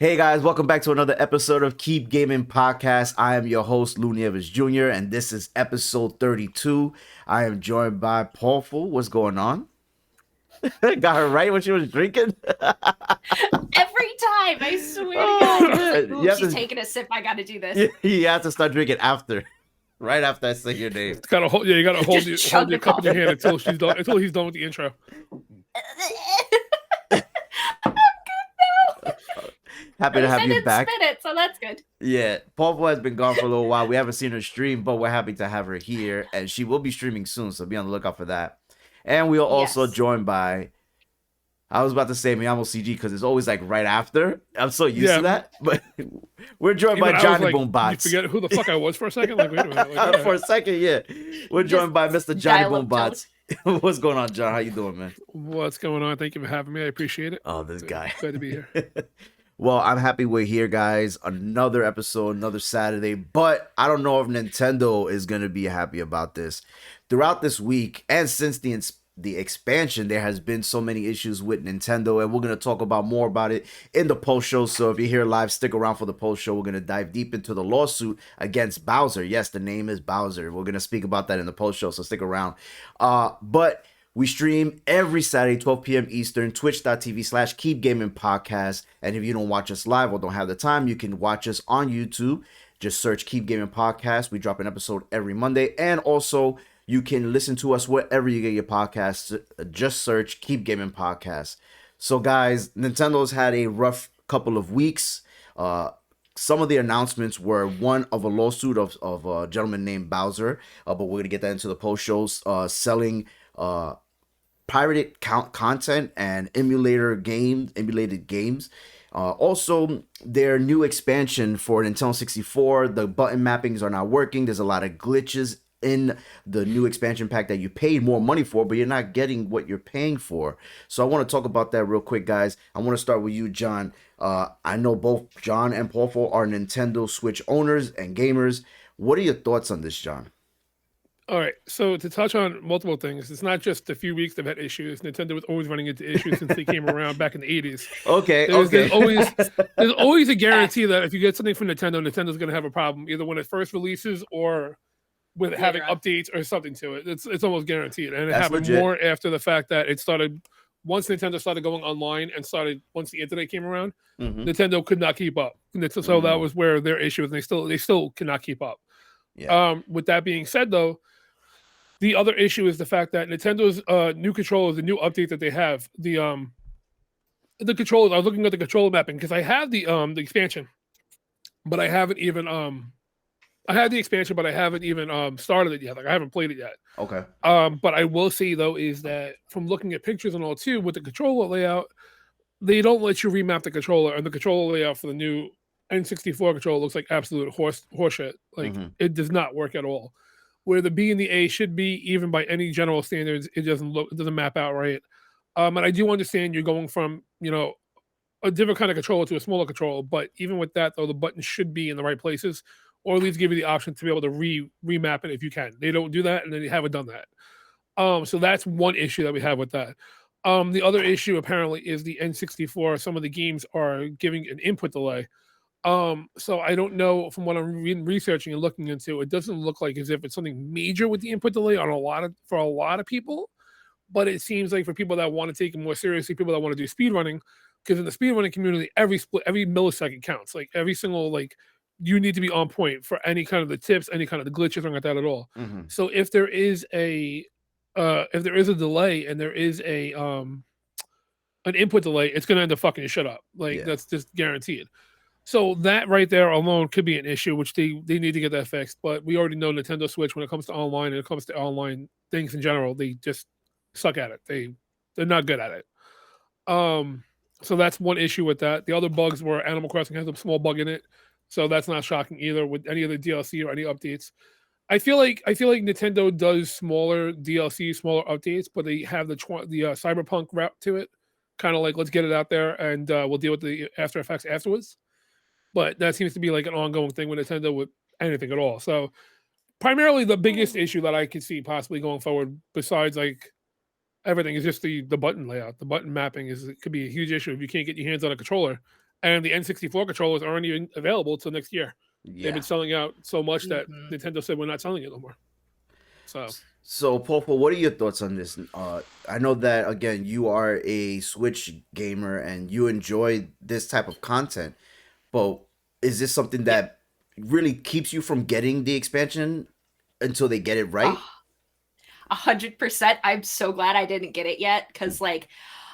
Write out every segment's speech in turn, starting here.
Hey guys, welcome back to another episode of Keep Gaming Podcast. I am your host, Lu Nieves Jr., and this is episode 32. I am joined by Pawful. What's going on? Got her right when she was drinking? Every time, I swear Oh, to God. man. Ooh, You have she's to, taking a sip. I gotta do this. you have to start drinking after, right after I say your name. Gotta hold. Yeah, you gotta hold, Just hold chug your the cup in your coffee. hand until she's done. Until he's done with the intro. I'm good now. Happy to have I you didn't back. spit it, so that's good. Yeah, Pawful has been gone for a little while. We haven't seen her stream, but we're happy to have her here, and she will be streaming soon, so be on the lookout for that. And we are also Yes. joined by, I was about to say Miyamo CG because it's always like right after. I'm so used Yeah. to that, but we're joined Even by I Johnny was like, BoomBotz. You forget who the fuck I was for a second. Like, wait a minute. Like, For a second, yeah, we're joined by Mr. Johnny dial up BoomBotz. What's going on, John? How you doing, man? what's going on? Thank you for having me. I appreciate it. Oh, this guy. Glad to be here. Well, I'm happy we're here, guys. Another episode, another Saturday. But I don't know if Nintendo is going to be happy about this. Throughout this week, and since the expansion, there has been so many issues with Nintendo, and we're going to talk about more about it in the post show. So if you're here live, stick around for the post show. We're going to dive deep into the lawsuit against Bowser. Yes, the name is Bowser. We're going to speak about that in the post show, so stick around. But we stream every Saturday, 12 p.m. Eastern, twitch.tv/KeepGamingPodcast. And if you don't watch us live or don't have the time, you can watch us on YouTube. Just search Keep Gaming Podcast. We drop an episode every Monday. And also, you can listen to us wherever you get your podcasts. Just search Keep Gaming Podcast. So, guys, Nintendo's had a rough couple of weeks. Some of the announcements were one of a lawsuit of a gentleman named Bowser. But we're going to get that into the post shows. Selling pirated content and emulated games. Also, their new expansion for Nintendo 64, the button mappings are not working. There's a lot of glitches in the new expansion pack that you paid more money for, but you're not getting what you're paying for. So I want to talk about that real quick, guys. I want to start with you, John. I know both John and Pawful are Nintendo Switch owners and gamers. What are your thoughts on this, John? All right. So to touch on multiple things, it's not just a few weeks they've had issues. Nintendo was always running into issues since they came around back in the 80s. Okay. There's always a guarantee that if you get something from Nintendo, Nintendo's going to have a problem either when it first releases or with having updates or something to it. It's almost guaranteed, and it That's happened legit. more after the fact that it started. Once Nintendo started going online and once the internet came around, Nintendo could not keep up. So that was where their issue was. They still cannot keep up. Yeah. With that being said, though, the other issue is the fact that Nintendo's new controllers, the new update that they have, the controllers. I was looking at the controller mapping because I have the expansion, but I haven't even I had the expansion, but I haven't even started it yet. Like I haven't played it yet. Okay. But I will say though is that from looking at pictures and all too, with the controller layout, they don't let you remap the controller, and the controller layout for the new N64 controller looks like absolute horseshit. Like it does not work at all. Where the B and the A should be, even by any general standards, it doesn't map out right. And I do understand you're going from a different kind of controller to a smaller controller, but even with that though, the buttons should be in the right places, or at least give you the option to be able to remap it if you can. They don't do that, and they haven't done that. So that's one issue that we have with that. The other issue apparently is the N64. Some of the games are giving an input delay. So I don't know, from what I'm researching and looking into, it doesn't look like as if it's something major with the input delay for a lot of people. But it seems like for people that want to take it more seriously, people that want to do speedrunning, because in the speedrunning community, every millisecond counts. Like every single you need to be on point for any kind of the tips, any kind of the glitches, anything like that at all. So if there is a delay and there is an input delay, it's gonna end up fucking your shit up. That's just guaranteed. So that right there alone could be an issue, which they need to get that fixed. But we already know Nintendo Switch, when it comes to online and it comes to online things in general, they just suck at it. They're not good at it. So that's one issue with that. The other bugs were Animal Crossing has a small bug in it, so that's not shocking either with any of the DLC or any updates. I feel like Nintendo does smaller DLC, smaller updates, but they have the Cyberpunk route to it, kind of like let's get it out there and we'll deal with the after effects afterwards. But that seems to be like an ongoing thing with Nintendo with anything at all. So primarily the biggest issue that I could see possibly going forward, besides like everything, is just the button layout. The button mapping could be a huge issue if you can't get your hands on a controller and the N64 controllers aren't even available till next year. They've Yeah. been selling out so much that Mhm. Nintendo said we're not selling it no more. So, Pawful, what are your thoughts on this? I know that again, you are a Switch gamer and you enjoy this type of content, but is this something Yeah. that really keeps you from getting the expansion until they get it right? 100%. I'm so glad I didn't get it yet because, like,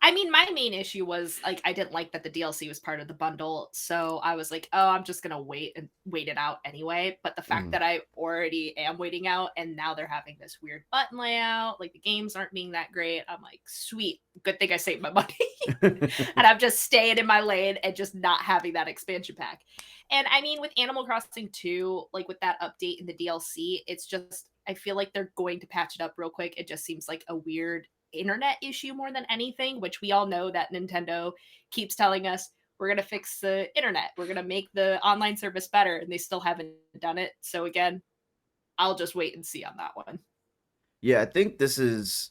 I mean, my main issue was like I didn't like that the DLC was part of the bundle, so I was like, oh, I'm just gonna wait it out anyway. But the fact Mm. that I already am waiting out, and now they're having this weird button layout, like the games aren't being that great. I'm like, sweet, good thing I saved my money, and I'm just staying in my lane and just not having that expansion pack. And I mean, with Animal Crossing 2, like with that update in the DLC, it's just I feel like they're going to patch it up real quick. It just seems like a weird internet issue more than anything, which we all know that Nintendo keeps telling us we're going to fix the internet. We're going to make the online service better, and they still haven't done it. So again, I'll just wait and see on that one. Yeah, I think this is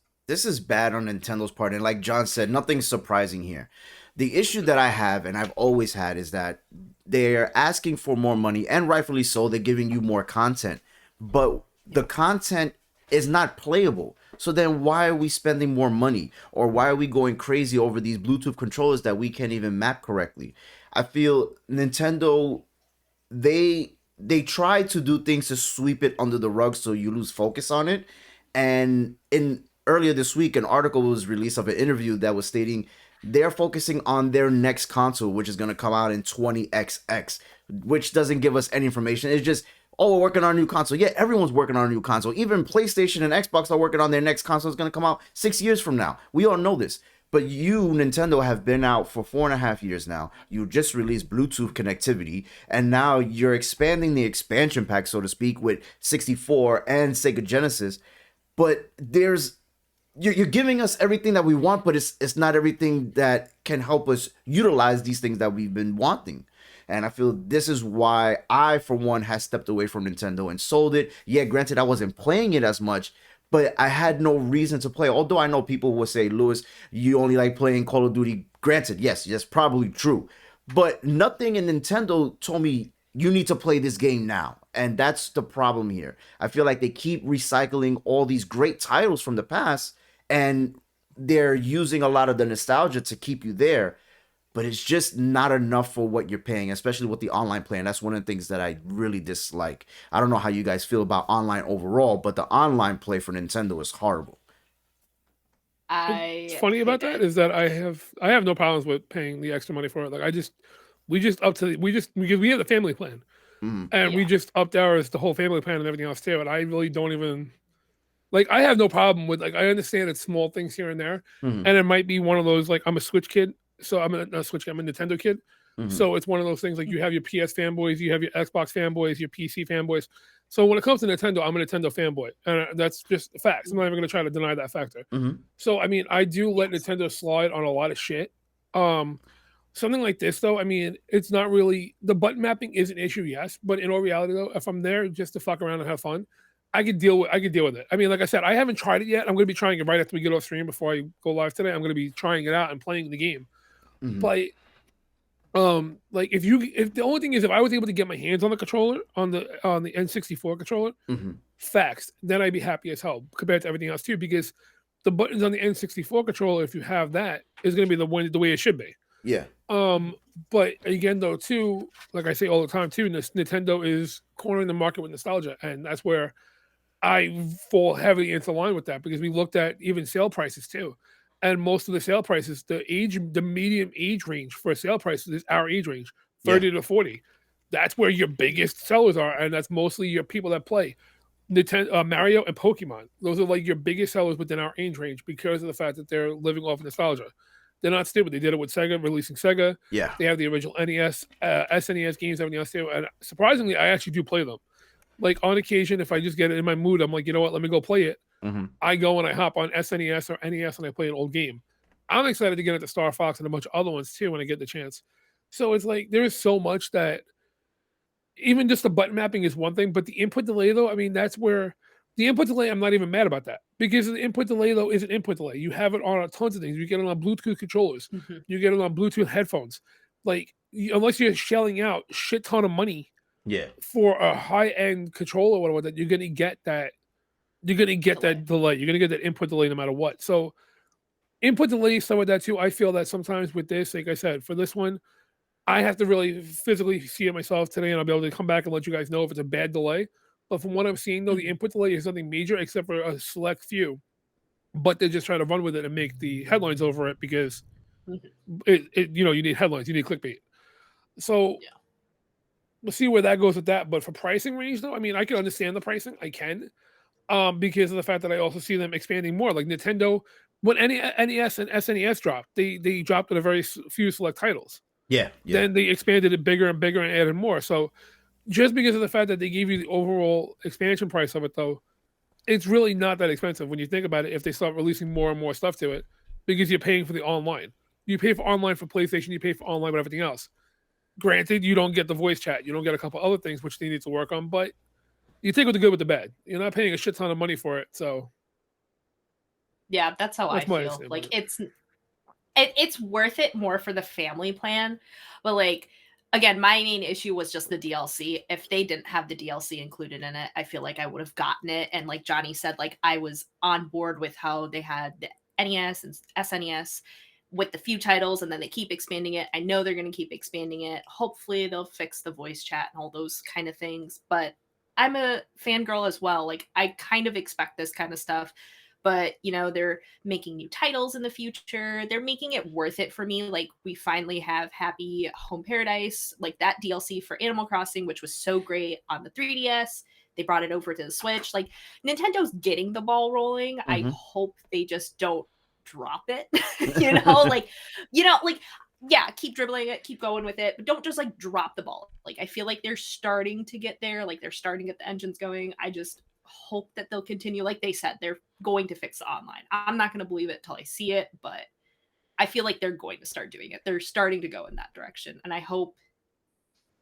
bad on Nintendo's part, and like John said, nothing's surprising here. The issue that I have, and I've always had, is that they're asking for more money, and rightfully so. They're giving you more content, but the content is not playable. So then, why are we spending more money, or why are we going crazy over these Bluetooth controllers that we can't even map correctly? I feel Nintendo they try to do things to sweep it under the rug so you lose focus on it. And in earlier this week, an article was released of an interview that was stating they're focusing on their next console, which is going to come out in 20XX, which doesn't give us any information. It's just, oh, we're working on a new console. Yeah, everyone's working on a new console. Even PlayStation and Xbox are working on their next console. It's going to come out 6 years from now. We all know this. But you, Nintendo, have been out for 4.5 years now. You just released Bluetooth connectivity, and now you're expanding the expansion pack, so to speak, with 64 and Sega Genesis. But you're giving us everything that we want, but it's not everything that can help us utilize these things that we've been wanting. And I feel this is why I, for one, has stepped away from Nintendo and sold it. Yeah, granted, I wasn't playing it as much, but I had no reason to play. Although I know people will say, Lewis, you only like playing Call of Duty. Granted, yes, that's probably true. But nothing in Nintendo told me you need to play this game now. And that's the problem here. I feel like they keep recycling all these great titles from the past, and they're using a lot of the nostalgia to keep you there. But it's just not enough for what you're paying, especially with the online play. And that's one of the things that I really dislike. I don't know how you guys feel about online overall, but the online play for Nintendo is horrible. What's funny about that is that I have no problems with paying the extra money for it. Like because we have the family plan, and we just upped ours, the whole family plan and everything else too. And I really don't even like. I have no problem with I understand it's small things here and there, and it might be one of those like I'm a Switch kid. So I'm a Nintendo kid. So it's one of those things like you have your PS fanboys, you have your Xbox fanboys, your PC fanboys. So when it comes to Nintendo, I'm a Nintendo fanboy, and that's just facts. I'm not even going to try to deny that factor. So I mean, I do let Nintendo slide on a lot of shit. Something like this though, I mean, it's not really the button mapping is an issue, yes, but in all reality though, if I'm there just to fuck around and have fun, I could deal with it. I mean, like I said, I haven't tried it yet. I'm going to be trying it right after we get off stream before I go live today. I'm going to be trying it out and playing the game. But like if the only thing is if I was able to get my hands on the controller on the N64 controller, facts, then I'd be happy as hell compared to everything else too, because the buttons on the N64 controller, if you have that, is going to be the way it should be. Yeah. But again though too, like I say all the time too, Nintendo is cornering the market with nostalgia, and that's where I fall heavily into line with that, because we looked at even sale prices too. And most of the sale prices, the medium age range for sale prices is our age range, 30 to 40. That's where your biggest sellers are, and that's mostly your people that play Nintendo, Mario, and Pokemon. Those are like your biggest sellers within our age range because of the fact that they're living off nostalgia. They're not stupid. They did it with Sega, releasing Sega. Yeah. They have the original NES, SNES games, everything else too. And surprisingly, I actually do play them. Like on occasion, if I just get it in my mood, I'm like, you know what, let me go play it. I go and I hop on SNES or NES and I play an old game. I'm excited to get into Star Fox and a bunch of other ones too when I get the chance. So it's like there is so much that even just the button mapping is one thing, but the input delay though, I mean, that's where the input delay, I'm not even mad about that, because the input delay though is an input delay. You have it on tons of things. You get it on Bluetooth controllers. You get it on Bluetooth headphones. Like unless you're shelling out shit ton of money Yeah. for a high end controller or whatever, you're gonna get that. You're gonna get that delay. You're gonna get that input delay no matter what. So input delay, stuff like that too. I feel that sometimes with this, like I said, for this one, I have to really physically see it myself today, and I'll be able to come back and let you guys know if it's a bad delay. But from what I'm seeing, though, the input delay is nothing major except for a select few. But they just try to run with it and make the headlines over it because you need headlines, you need clickbait. So Yeah. we'll see where that goes with that. But for pricing range, though, I mean, I can understand the pricing. I can, because of the fact that I also see them expanding more. Like Nintendo, when NES and SNES dropped, they dropped at a very few select titles. Yeah. Then they expanded it bigger and bigger and added more. So just because of the fact that they gave you the overall expansion price of it, though, it's really not that expensive when you think about it. If they start releasing more and more stuff to it, because you're paying for the online, you pay for online for PlayStation, you pay for online with everything else. Granted, you don't get the voice chat, you don't get a couple other things which they need to work on, but you take with the good with the bad. You're not paying a shit ton of money for it, so yeah, that's how I feel. Like it's worth it more for the family plan, but like again, my main issue was just the DLC. If they didn't have the DLC included in it, I feel like I would have gotten it. And like Johnny said, like I was on board with how they had the NES and SNES with the few titles, and then they keep expanding it. I know they're going to keep expanding it. Hopefully, they'll fix the voice chat and all those kind of things. But I'm a fangirl as well. Like I kind of expect this kind of stuff. But they're making new titles in the future. They're making it worth it for me. Like we finally have Happy Home Paradise, like that DLC for Animal Crossing, which was so great on the 3DS. They brought it over to the Switch. Like Nintendo's getting the ball rolling. I hope they just don't drop it. Like yeah, keep dribbling it, keep going with it, but don't just like drop the ball. Like I feel like they're starting to get there. Like they're starting to get the engines going. I just hope that they'll continue. Like they said, they're going to fix the online. I'm not going to believe it till I see it, but I feel like they're going to start doing it. They're starting to go in that direction. And I hope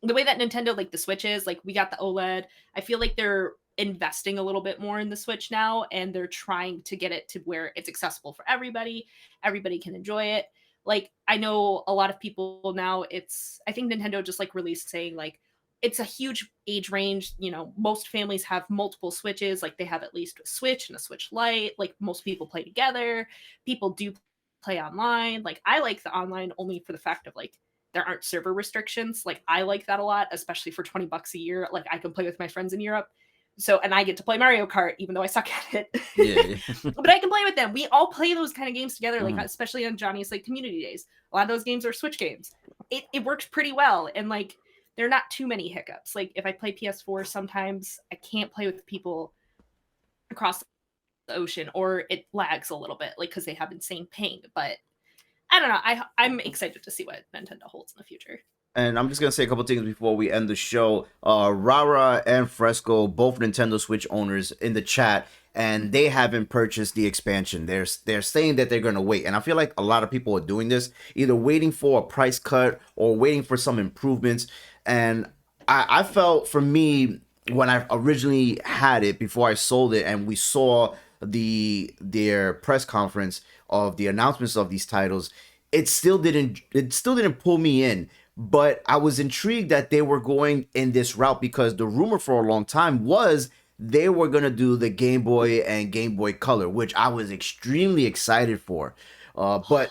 the way that Nintendo, like the Switch is, like we got the OLED, I feel like they're investing a little bit more in the Switch now, and they're trying to get it to where it's accessible for everybody. Everybody can enjoy it. Like I know a lot of people now, I think Nintendo just like released saying like, it's a huge age range. Most families have multiple Switches. Like they have at least a Switch and a Switch Lite. Like most people play together. People do play online. Like I like the online only for the fact of like there aren't server restrictions. Like I like that a lot, especially for $20 a year. Like I can play with my friends in Europe. So, and I get to play Mario Kart, even though I suck at it. Yeah. But I can play with them. We all play those kind of games together, like especially on Johnny's like community days. A lot of those games are Switch games. It works pretty well, and like there are not too many hiccups. Like if I play PS4, sometimes I can't play with people across the ocean, or it lags a little bit, like because they have insane ping. But I don't know. I'm excited to see what Nintendo holds in the future. And I'm just gonna say a couple things before we end the show. Rara and Fresco, both Nintendo Switch owners, in the chat, and they haven't purchased the expansion. They're saying that they're gonna wait, and I feel like a lot of people are doing this, either waiting for a price cut or waiting for some improvements. And I felt, for me, when I originally had it before I sold it, and we saw their press conference of the announcements of these titles, it still didn't pull me in. But I was intrigued that they were going in this route, because the rumor for a long time was they were going to do the Game Boy and Game Boy Color, which I was extremely excited for. But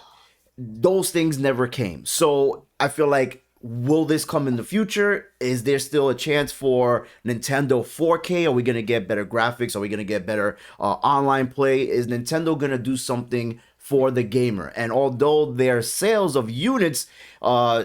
those things never came. So I feel like, will this come in the future? Is there still a chance for Nintendo 4K? Are we going to get better graphics? Are we going to get better online play? Is Nintendo going to do something for the gamer? And although their sales of units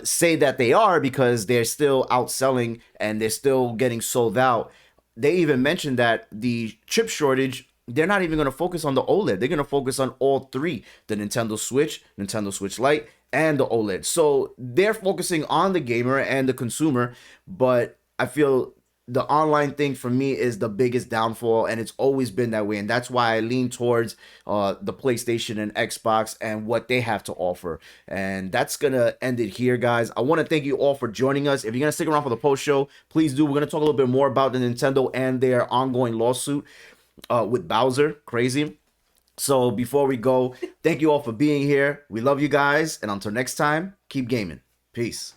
say that they are, because they're still outselling and they're still getting sold out, they even mentioned that the chip shortage, they're not even going to focus on the OLED. They're going to focus on all three: the Nintendo Switch Lite, and the OLED. So they're focusing on the gamer and the consumer. But I feel the online thing for me is the biggest downfall, and it's always been that way. And that's why I lean towards the PlayStation and Xbox and what they have to offer. And that's gonna end it here, guys. I want to thank you all for joining us. If you're gonna stick around for the post show, please do. We're gonna talk a little bit more about the Nintendo and their ongoing lawsuit with Bowser. Crazy. So before we go, thank you all for being here. We love you guys, and until next time, keep gaming. Peace.